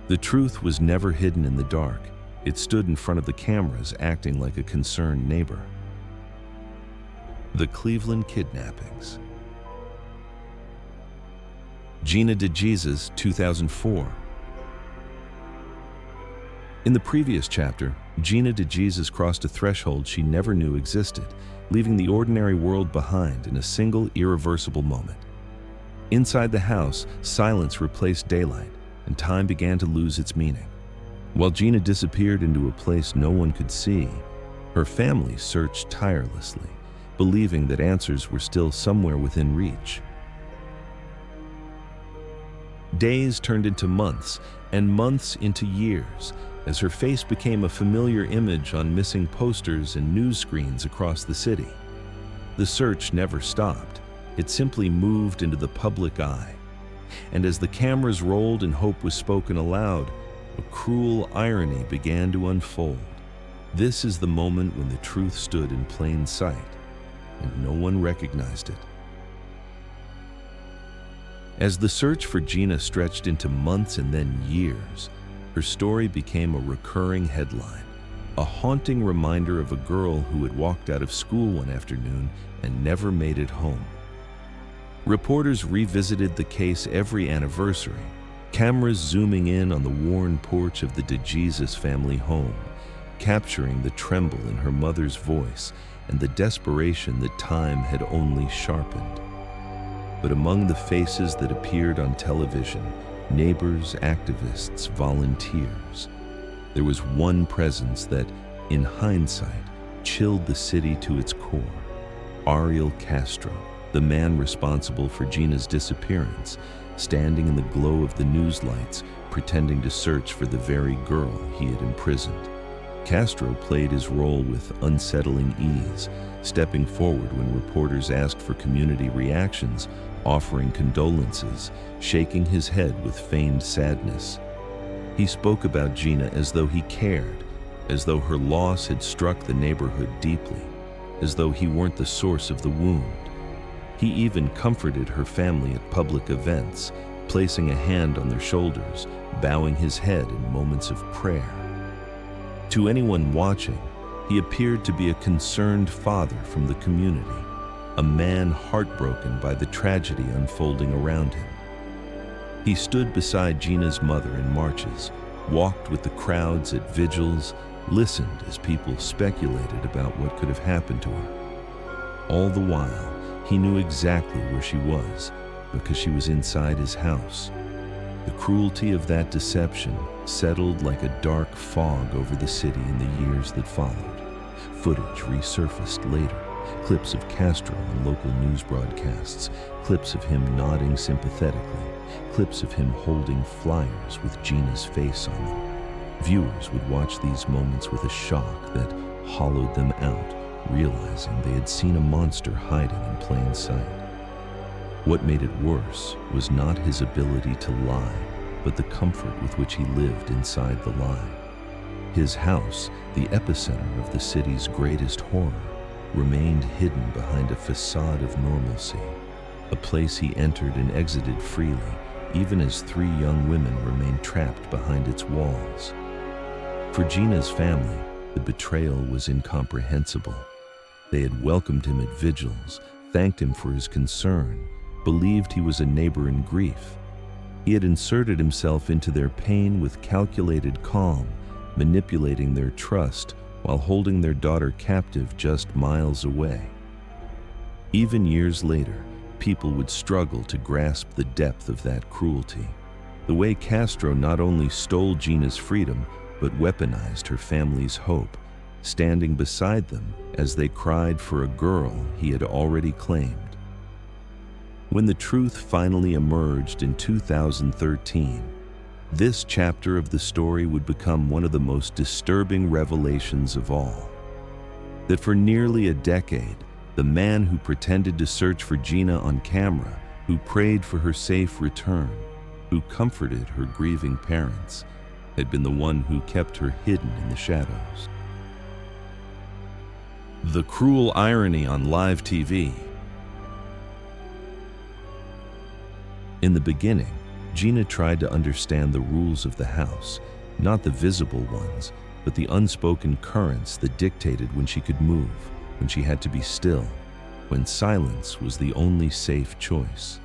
The truth was never hidden in the dark. It stood in front of the cameras, acting like a concerned neighbor. The Cleveland Kidnappings. Gina DeJesus, 2004. In the previous chapter, Gina DeJesus crossed a threshold she never knew existed, leaving the ordinary world behind in a single irreversible moment. Inside the house, silence replaced daylight, and time began to lose its meaning. While Gina disappeared into a place no one could see, her family searched tirelessly, believing that answers were still somewhere within reach. Days turned into months, and months into years, as her face became a familiar image on missing posters and news screens across the city. The search never stopped. It simply moved into the public eye. And as the cameras rolled and hope was spoken aloud, a cruel irony began to unfold. This is the moment when the truth stood in plain sight, and no one recognized it. As the search for Gina stretched into months and then years, her story became a recurring headline, a haunting reminder of a girl who had walked out of school one afternoon and never made it home. Reporters revisited the case every anniversary, cameras zooming in on the worn porch of the DeJesus family home, capturing the tremble in her mother's voice and the desperation that time had only sharpened. But among the faces that appeared on television, neighbors, activists, volunteers, there was one presence that, in hindsight, chilled the city to its core. Ariel Castro, the man responsible for Gina's disappearance, standing in the glow of the news lights, pretending to search for the very girl he had imprisoned. Castro played his role with unsettling ease, stepping forward when reporters asked for community reactions, offering condolences, shaking his head with feigned sadness. He spoke about Gina as though he cared, as though her loss had struck the neighborhood deeply, as though he weren't the source of the wound. He even comforted her family at public events, placing a hand on their shoulders, bowing his head in moments of prayer. To anyone watching, he appeared to be a concerned father from the community, a man heartbroken by the tragedy unfolding around him. He stood beside Gina's mother in marches, walked with the crowds at vigils, listened as people speculated about what could have happened to her. All the while, he knew exactly where she was, because she was inside his house. The cruelty of that deception settled like a dark fog over the city in the years that followed. Footage resurfaced later, clips of Castro on local news broadcasts, clips of him nodding sympathetically, clips of him holding flyers with Gina's face on them. Viewers would watch these moments with a shock that hollowed them out, realizing they had seen a monster hiding in plain sight. What made it worse was not his ability to lie, but the comfort with which he lived inside the lie. His house, the epicenter of the city's greatest horror, remained hidden behind a facade of normalcy, a place he entered and exited freely, even as 3 young women remained trapped behind its walls. For Gina's family, the betrayal was incomprehensible. They had welcomed him at vigils, thanked him for his concern, believed he was a neighbor in grief. He had inserted himself into their pain with calculated calm, manipulating their trust while holding their daughter captive just miles away. Even years later, people would struggle to grasp the depth of that cruelty. The way Castro not only stole Gina's freedom, but weaponized her family's hope, standing beside them as they cried for a girl he had already claimed. When the truth finally emerged in 2013, this chapter of the story would become one of the most disturbing revelations of all. That for nearly a decade, the man who pretended to search for Gina on camera, who prayed for her safe return, who comforted her grieving parents, had been the one who kept her hidden in the shadows. The cruel irony on live TV. In the beginning, Gina tried to understand the rules of the house, not the visible ones, but the unspoken currents that dictated when she could move, when she had to be still, when silence was the only safe choice.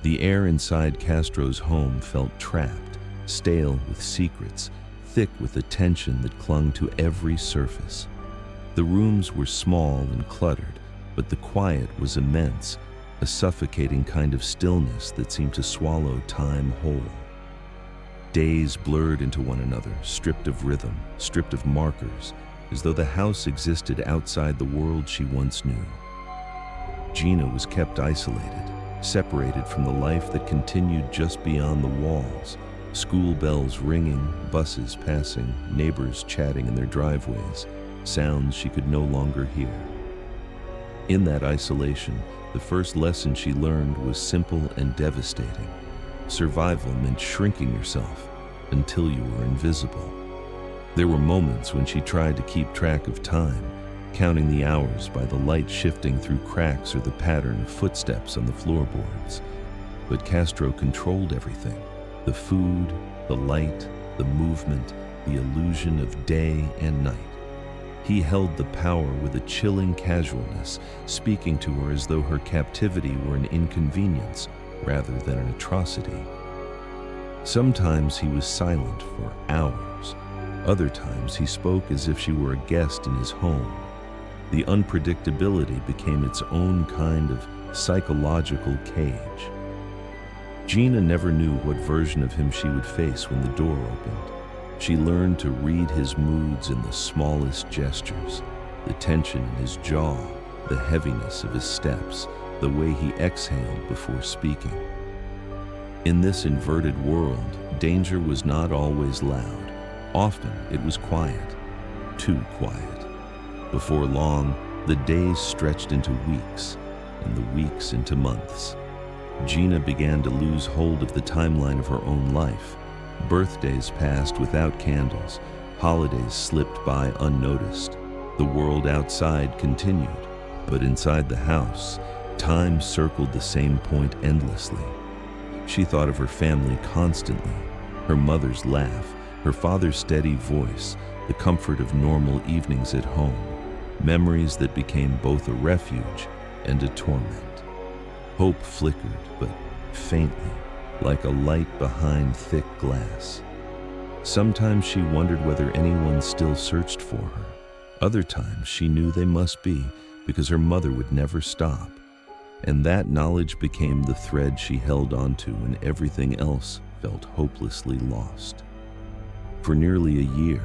The air inside Castro's home felt trapped, stale with secrets, thick with a tension that clung to every surface. The rooms were small and cluttered, but the quiet was immense, a suffocating kind of stillness that seemed to swallow time whole. Days blurred into one another, stripped of rhythm, stripped of markers, as though the house existed outside the world she once knew. Gina was kept isolated, separated from the life that continued just beyond the walls. School bells ringing, buses passing, neighbors chatting in their driveways, sounds she could no longer hear. In that isolation, the first lesson she learned was simple and devastating. Survival meant shrinking yourself until you were invisible. There were moments when she tried to keep track of time, counting the hours by the light shifting through cracks or the pattern of footsteps on the floorboards. But Castro controlled everything: the food, the light, the movement, the illusion of day and night. He held the power with a chilling casualness, speaking to her as though her captivity were an inconvenience rather than an atrocity. Sometimes he was silent for hours. Other times he spoke as if she were a guest in his home. The unpredictability became its own kind of psychological cage. Gina never knew what version of him she would face when the door opened. She learned to read his moods in the smallest gestures, the tension in his jaw, the heaviness of his steps, the way he exhaled before speaking. In this inverted world, danger was not always loud. Often it was quiet, too quiet. Before long, the days stretched into weeks, and the weeks into months. Gina began to lose hold of the timeline of her own life. Birthdays passed without candles. Holidays slipped by unnoticed. The world outside continued, but inside the house, time circled the same point endlessly. She thought of her family constantly: her mother's laugh, her father's steady voice, the comfort of normal evenings at home, memories that became both a refuge and a torment. Hope flickered, but faintly, like a light behind thick glass. Sometimes she wondered whether anyone still searched for her. Other times she knew they must be, because her mother would never stop. And that knowledge became the thread she held onto when everything else felt hopelessly lost. For nearly a year,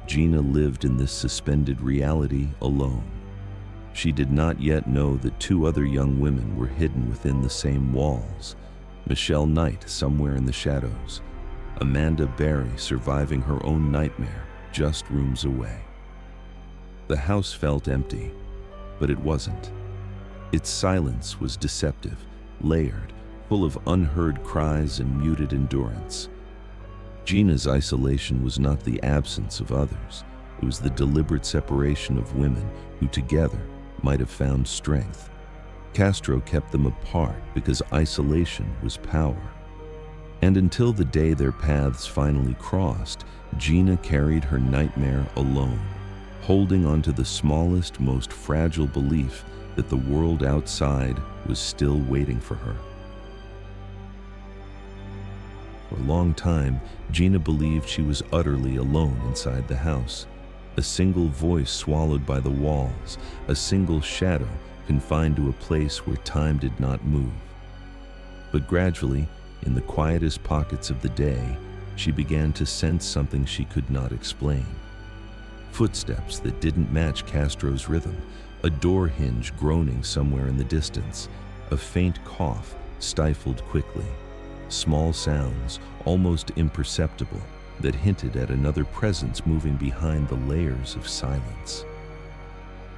Gina lived in this suspended reality alone. She did not yet know that two other young women were hidden within the same walls. Michelle Knight somewhere in the shadows, Amanda Barry surviving her own nightmare just rooms away. The house felt empty, but it wasn't. Its silence was deceptive, layered, full of unheard cries and muted endurance. Gina's isolation was not the absence of others. It was the deliberate separation of women who together might have found strength. Castro kept them apart because isolation was power. And until the day their paths finally crossed, Gina carried her nightmare alone, holding onto the smallest, most fragile belief that the world outside was still waiting for her. For a long time, Gina believed she was utterly alone inside the house. A single voice swallowed by the walls, a single shadow confined to a place where time did not move. But gradually, in the quietest pockets of the day, she began to sense something she could not explain. Footsteps that didn't match Castro's rhythm, a door hinge groaning somewhere in the distance, a faint cough stifled quickly. Small sounds, almost imperceptible, that hinted at another presence moving behind the layers of silence.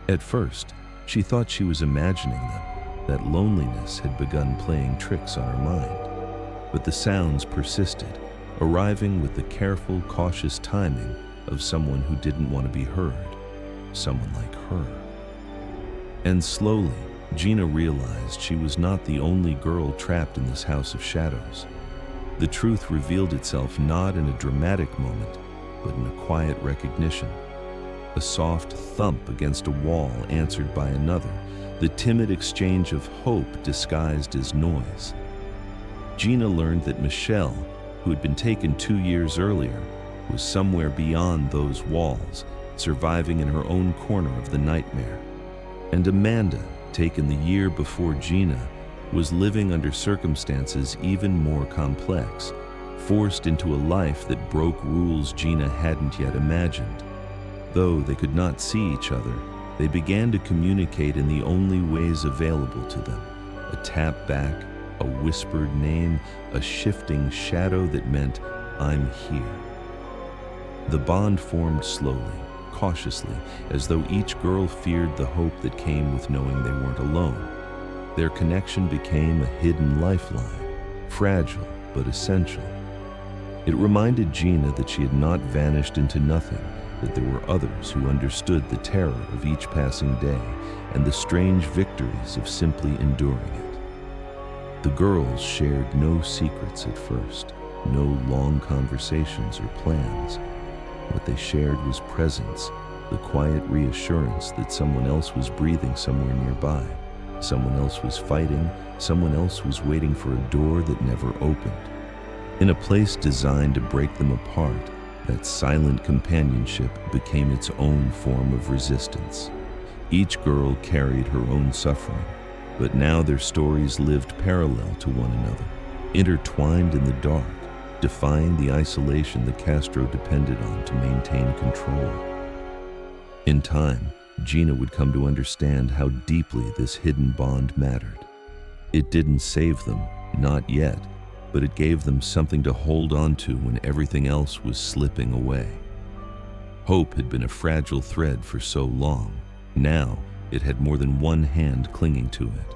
At first, she thought she was imagining them, that loneliness had begun playing tricks on her mind. But the sounds persisted, arriving with the careful, cautious timing of someone who didn't want to be heard, someone like her. And slowly, Gina realized she was not the only girl trapped in this house of shadows. The truth revealed itself not in a dramatic moment, but in a quiet recognition. A soft thump against a wall answered by another, the timid exchange of hope disguised as noise. Gina learned that Michelle, who had been taken 2 years earlier, was somewhere beyond those walls, surviving in her own corner of the nightmare. And Amanda, taken the year before Gina, was living under circumstances even more complex, forced into a life that broke rules Gina hadn't yet imagined. Though they could not see each other, they began to communicate in the only ways available to them: a tap back, a whispered name, a shifting shadow that meant, "I'm here." The bond formed slowly, cautiously, as though each girl feared the hope that came with knowing they weren't alone. Their connection became a hidden lifeline, fragile but essential. It reminded Gina that she had not vanished into nothing, that there were others who understood the terror of each passing day and the strange victories of simply enduring it. The girls shared no secrets at first, no long conversations or plans. What they shared was presence, the quiet reassurance that someone else was breathing somewhere nearby. Someone else was fighting, someone else was waiting for a door that never opened. In a place designed to break them apart, that silent companionship became its own form of resistance. Each girl carried her own suffering, but now their stories lived parallel to one another, intertwined in the dark, defying the isolation that Castro depended on to maintain control. In time, Gina would come to understand how deeply this hidden bond mattered. It didn't save them, not yet, but it gave them something to hold on to when everything else was slipping away. Hope had been a fragile thread for so long. Now, it had more than one hand clinging to it.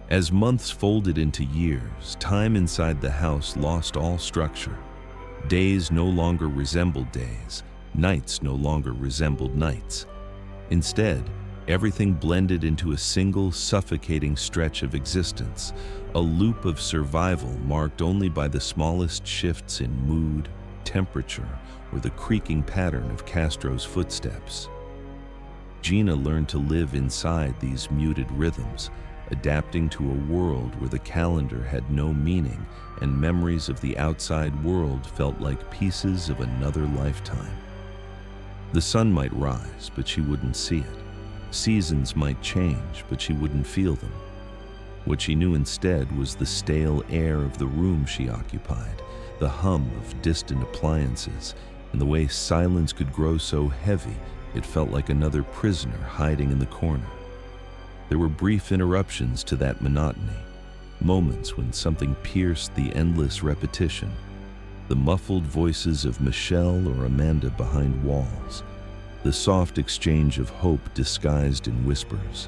As months folded into years, time inside the house lost all structure. Days no longer resembled days. Nights no longer resembled nights. Instead, everything blended into a single suffocating stretch of existence, a loop of survival marked only by the smallest shifts in mood, temperature, or the creaking pattern of Castro's footsteps. Gina learned to live inside these muted rhythms, adapting to a world where the calendar had no meaning and memories of the outside world felt like pieces of another lifetime. The sun might rise, but she wouldn't see it. Seasons might change, but she wouldn't feel them. What she knew instead was the stale air of the room she occupied, the hum of distant appliances, and the way silence could grow so heavy it felt like another prisoner hiding in the corner. There were brief interruptions to that monotony, moments when something pierced the endless repetition. The muffled voices of Michelle or Amanda behind walls, the soft exchange of hope disguised in whispers,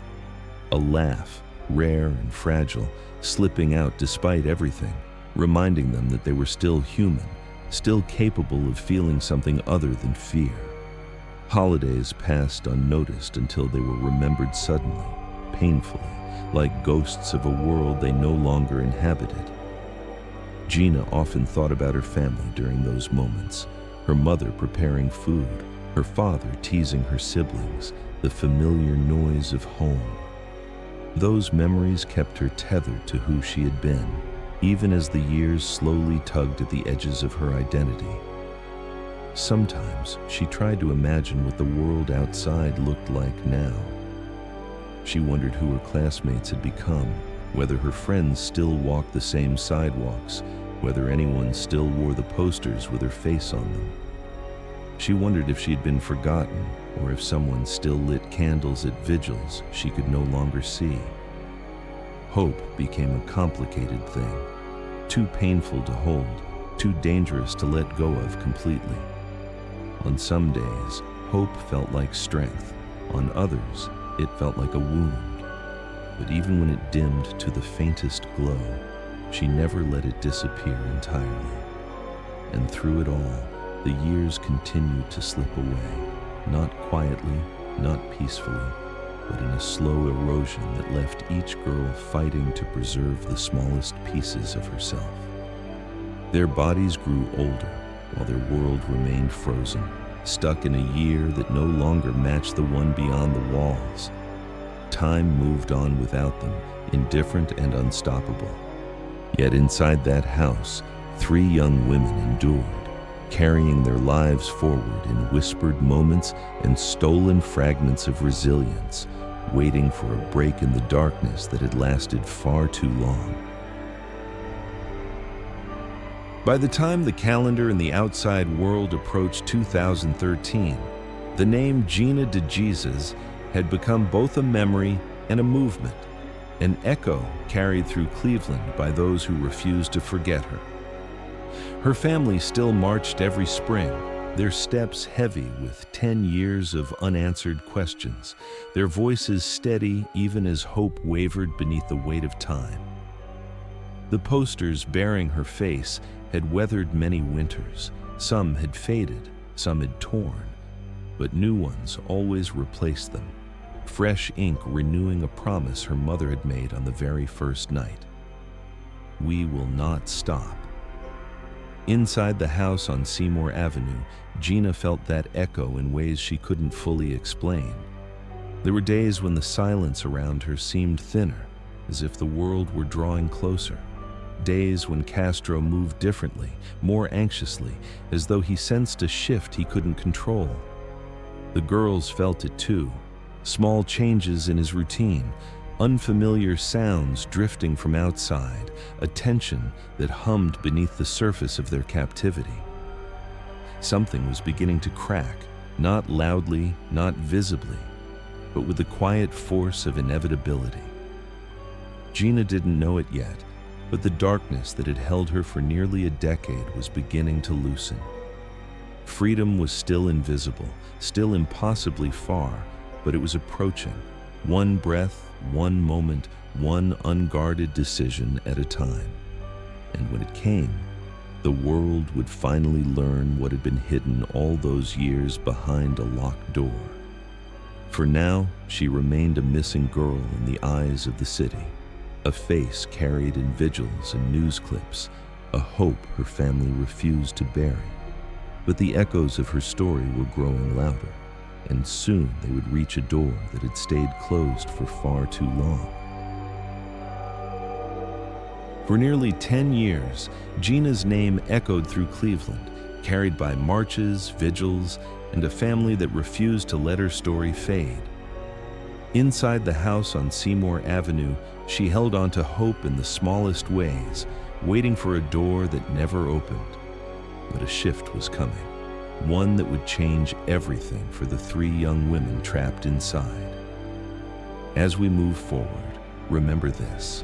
a laugh, rare and fragile, slipping out despite everything, reminding them that they were still human, still capable of feeling something other than fear. Holidays passed unnoticed until they were remembered suddenly, painfully, like ghosts of a world they no longer inhabited. Gina often thought about her family during those moments, her mother preparing food, her father teasing her siblings, the familiar noise of home. Those memories kept her tethered to who she had been, even as the years slowly tugged at the edges of her identity. Sometimes she tried to imagine what the world outside looked like now. She wondered who her classmates had become, whether her friends still walked the same sidewalks, whether anyone still wore the posters with her face on them. She wondered if she'd been forgotten, or if someone still lit candles at vigils she could no longer see. Hope became a complicated thing, too painful to hold, too dangerous to let go of completely. On some days, hope felt like strength. On others, it felt like a wound. But even when it dimmed to the faintest glow, she never let it disappear entirely. And through it all, the years continued to slip away, not quietly, not peacefully, but in a slow erosion that left each girl fighting to preserve the smallest pieces of herself. Their bodies grew older, while their world remained frozen, stuck in a year that no longer matched the one beyond the walls. Time moved on without them, indifferent and unstoppable. Yet inside that house, 3 young women endured, carrying their lives forward in whispered moments and stolen fragments of resilience, waiting for a break in the darkness that had lasted far too long. By the time the calendar in the outside world approached 2013, the name Gina DeJesus had become both a memory and a movement, an echo carried through Cleveland by those who refused to forget her. Her family still marched every spring, their steps heavy with 10 years of unanswered questions, their voices steady even as hope wavered beneath the weight of time. The posters bearing her face had weathered many winters. Some had faded, some had torn, but new ones always replaced them, fresh ink renewing a promise her mother had made on the very first night. "We will not stop." Inside the house on Seymour Avenue, Gina felt that echo in ways she couldn't fully explain. There were days when the silence around her seemed thinner, as if the world were drawing closer. Days when Castro moved differently, more anxiously, as though he sensed a shift he couldn't control. The girls felt it too. Small changes in his routine, unfamiliar sounds drifting from outside, a tension that hummed beneath the surface of their captivity. Something was beginning to crack, not loudly, not visibly, but with the quiet force of inevitability. Gina didn't know it yet, but the darkness that had held her for nearly a decade was beginning to loosen. Freedom was still invisible, still impossibly far, but it was approaching, one breath, one moment, one unguarded decision at a time. And when it came, the world would finally learn what had been hidden all those years behind a locked door. For now, she remained a missing girl in the eyes of the city, a face carried in vigils and news clips, a hope her family refused to bury. But the echoes of her story were growing louder, and soon they would reach a door that had stayed closed for far too long. For nearly 10 years, Gina's name echoed through Cleveland, carried by marches, vigils, and a family that refused to let her story fade. Inside the house on Seymour Avenue, she held on to hope in the smallest ways, waiting for a door that never opened. But a shift was coming, one that would change everything for the 3 young women trapped inside. As we move forward, remember this: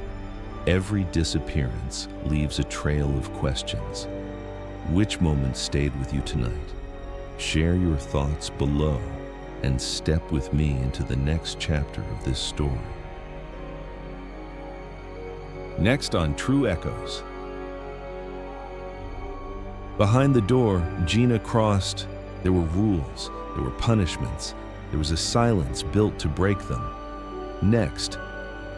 every disappearance leaves a trail of questions. Which moment stayed with you tonight? Share your thoughts below and step with me into the next chapter of this story. Next on True Echoes. Behind the door Gina crossed, there were rules, there were punishments, there was a silence built to break them. Next,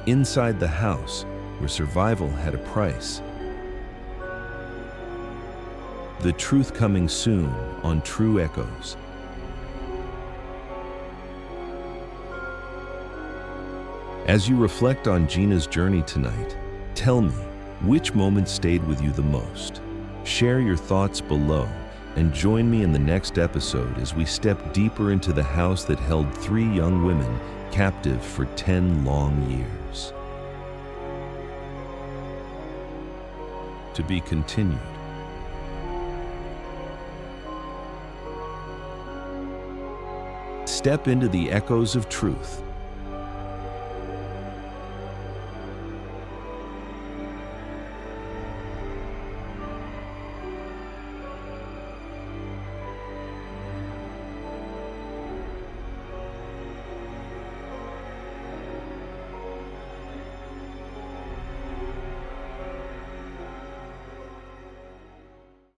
inside the house, where survival had a price. The truth coming soon on True Echoes. As you reflect on Gina's journey tonight, tell me, which moment stayed with you the most? Share your thoughts below and join me in the next episode as we step deeper into the house that held 3 young women captive for 10 long years. To be continued. Step into the echoes of truth.